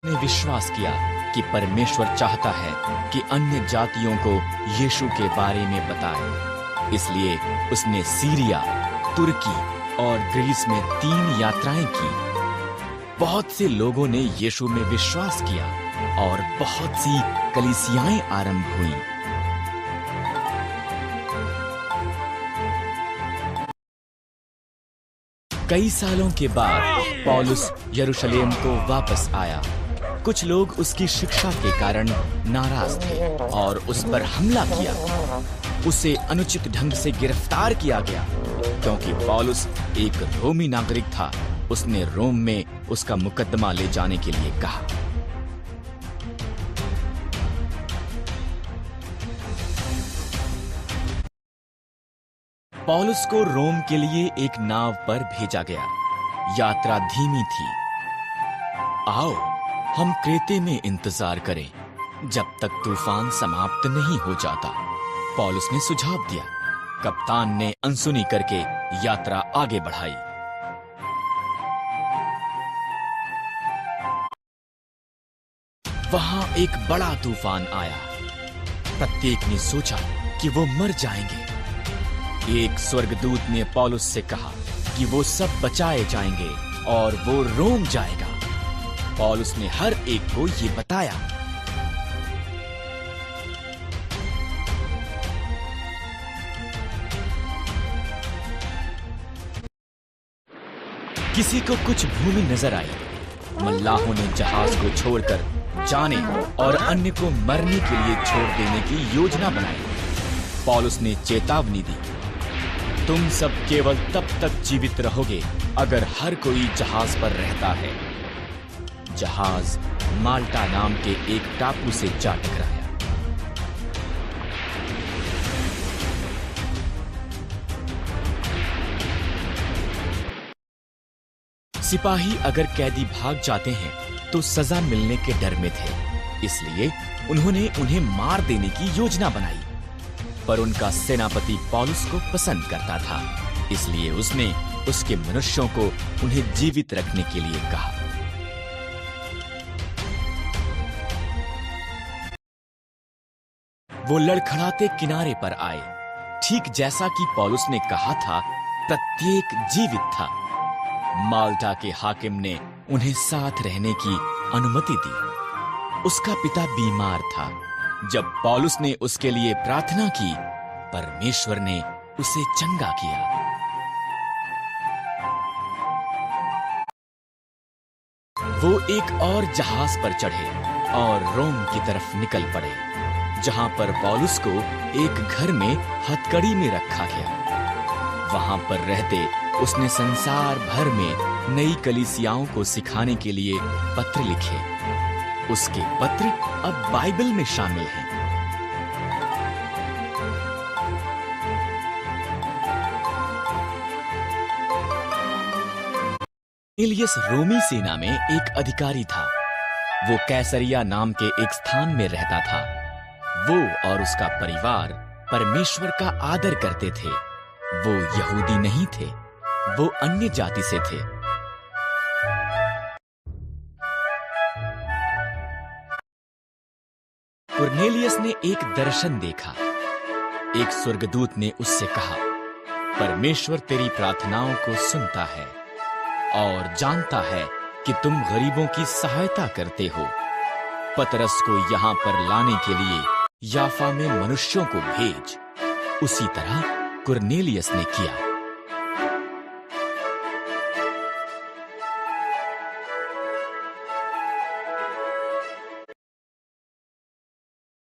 ने विश्वास किया कि परमेश्वर चाहता है कि अन्य जातियों को यीशु के बारे में बताए। इसलिए उसने सीरिया, तुर्की और ग्रीस में 3 यात्राएं की। बहुत से लोगों ने यीशु में विश्वास किया और बहुत सी कलीसियाएं आरंभ हुईं। कई सालों के बाद पौलुस यरूशलेम को वापस आया। कुछ लोग उसकी शिक्षा के कारण नाराज थे और उस पर हमला किया। उसे अनुचित ढंग से गिरफ्तार किया गया क्योंकि पौलुस एक रोमी नागरिक था। उसने रोम में उसका मुकदमा ले जाने के लिए कहा। पौलुस को रोम के लिए एक नाव पर भेजा गया। यात्रा धीमी थी। आओ हम क्रेते में इंतजार करें जब तक तूफान समाप्त नहीं हो जाता, पौलुस ने सुझाव दिया। कप्तान ने अनसुनी करके यात्रा आगे बढ़ाई। वहां एक बड़ा तूफान आया। प्रत्येक ने सोचा कि वो मर जाएंगे। एक स्वर्गदूत ने पौलुस से कहा कि वो सब बचाए जाएंगे और वो रोम जाएगा। पौलुस ने हर एक को ये बताया। किसी को कुछ भूमि नजर आई। मल्लाहों ने जहाज को छोड़कर जाने और अन्य को मरने के लिए छोड़ देने की योजना बनाई। पौलुस ने चेतावनी दी, तुम सब केवल तब तक जीवित रहोगे अगर हर कोई जहाज पर रहता है। जहाज माल्टा नाम के एक टापू से जा टकराया। सिपाही अगर कैदी भाग जाते हैं तो सजा मिलने के डर में थे, इसलिए उन्होंने उन्हें मार देने की योजना बनाई। पर उनका सेनापति पौलुस को पसंद करता था, इसलिए उसने उसके मनुष्यों को उन्हें जीवित रखने के लिए कहा। वो लड़खड़ाते किनारे पर आए। ठीक जैसा कि पौलुस ने कहा था, प्रत्येक जीवित था। माल्टा के हाकिम ने उन्हें साथ रहने की अनुमति दी। उसका पिता बीमार था। जब पौलुस ने उसके लिए प्रार्थना की, परमेश्वर ने उसे चंगा किया। वो एक और जहाज पर चढ़े और रोम की तरफ निकल पड़े, जहां पर पौलुस को एक घर में हथकड़ी में रखा गया। वहां पर रहते उसने संसार भर में नई कलीसियाओं को सिखाने के लिए पत्र लिखे। उसके पत्र अब बाइबल में शामिल हैं। कोर्नेलियस रोमी सेना में एक अधिकारी था। वो कैसरिया नाम के एक स्थान में रहता था। वो और उसका परिवार परमेश्वर का आदर करते थे। वो यहूदी नहीं थे, वो अन्य जाति से थे। कुर्नेलियस ने एक दर्शन देखा। एक स्वर्गदूत ने उससे कहा, परमेश्वर तेरी प्रार्थनाओं को सुनता है और जानता है कि तुम गरीबों की सहायता करते हो। पतरस को यहां पर लाने के लिए याफा में मनुष्यों को भेज। उसी तरह कुर्नेलियस ने किया।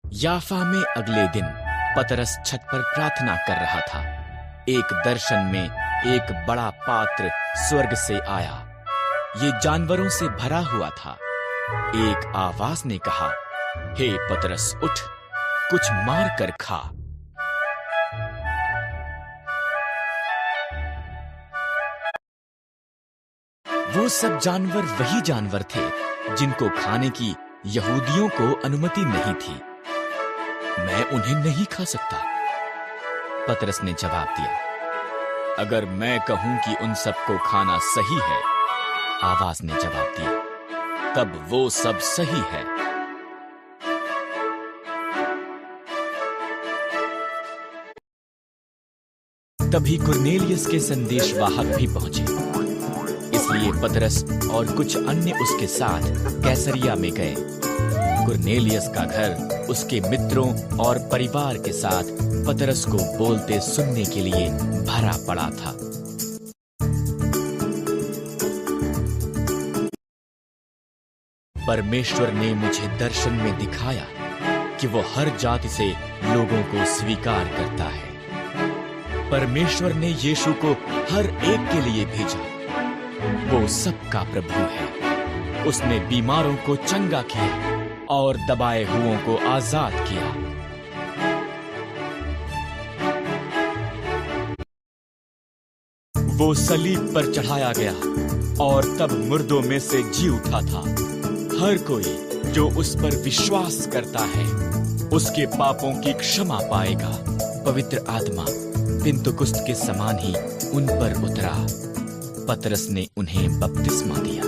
याफा में अगले दिन पतरस छत पर प्रार्थना कर रहा था। एक दर्शन में एक बड़ा पात्र स्वर्ग से आया। ये जानवरों से भरा हुआ था। एक आवाज ने कहा, हे पतरस उठ, कुछ मार कर खा। वो सब जानवर वही जानवर थे जिनको खाने की यहूदियों को अनुमति नहीं थी। मैं उन्हें नहीं खा सकता, पतरस ने जवाब दिया। अगर मैं कहूं कि उन सबको खाना सही है, आवाज ने जवाब दिया, तब वो सब सही है। तभी कुरनेलियस के संदेशवाहक भी पहुंचे, इसलिए पतरस और कुछ अन्य उसके साथ कैसरिया में गए। कुरनेलियस का घर उसके मित्रों और परिवार के साथ पतरस को बोलते सुनने के लिए भरा पड़ा था। परमेश्वर ने मुझे दर्शन में दिखाया कि वो हर जाति से लोगों को स्वीकार करता है। परमेश्वर ने यीशु को हर एक के लिए भेजा। वो सबका प्रभु है। उसने बीमारों को चंगा किया और दबाए हुओं को आजाद किया। वो सलीब पर चढ़ाया गया और तब मुर्दों में से जी उठा था। हर कोई जो उस पर विश्वास करता है उसके पापों की क्षमा पाएगा। पवित्र आत्मा पिन्तुकुस्त के समान ही उन पर उतरा। पतरस ने उन्हें बपतिस्मा दिया।